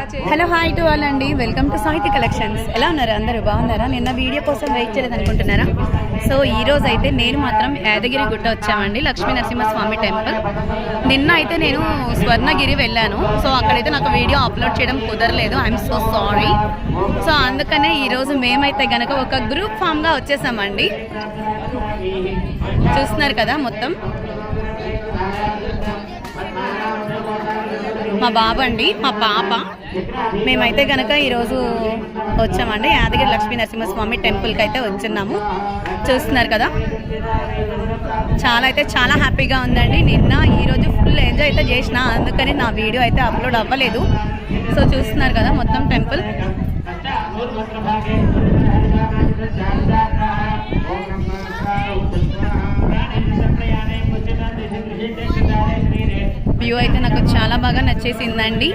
Hello hi to all అండి, welcome to సాహిత్య collections. ఎలా ఉన్నారు అందరూ? బాగున్నారా? నిన్న వీడియో కోసం వెయిట్ చేయలేదు అనుకుంటున్నారా? సో ఈ రోజు అయితే నేను మాత్రం యాదగిరి గుట్ట వచ్చామండి, లక్ష్మీ నరసింహస్వామి టెంపుల్. నిన్న అయితే నేను స్వర్ణగిరి వెళ్ళాను. సో అక్కడైతే నాకు వీడియో అప్లోడ్ చేయడం కుదరలేదు, ఐఎమ్ సో సారీ. సో అందుకనే ఈరోజు మేమైతే గనక ఒక గ్రూప్ ఫామ్గా వచ్చేసామండి. చూస్తున్నారు కదా, మొత్తం మా బాబు అండి, మా పాప. మేమైతే కనుక ఈరోజు వచ్చామండి యాదగిరి లక్ష్మీ నరసింహస్వామి టెంపుల్కి అయితే వచ్చున్నాము. చూస్తున్నారు కదా, చాలా హ్యాపీగా ఉందండి. నిన్న ఈరోజు ఫుల్ ఎంజాయ్ అయితే చేసిన, అందుకని నా వీడియో అయితే అప్లోడ్ అవ్వలేదు. సో చూస్తున్నారు కదా మొత్తం టెంపుల్. వ్యూ అయితే నాకు చాలా బాగా నచ్చేసిందండి.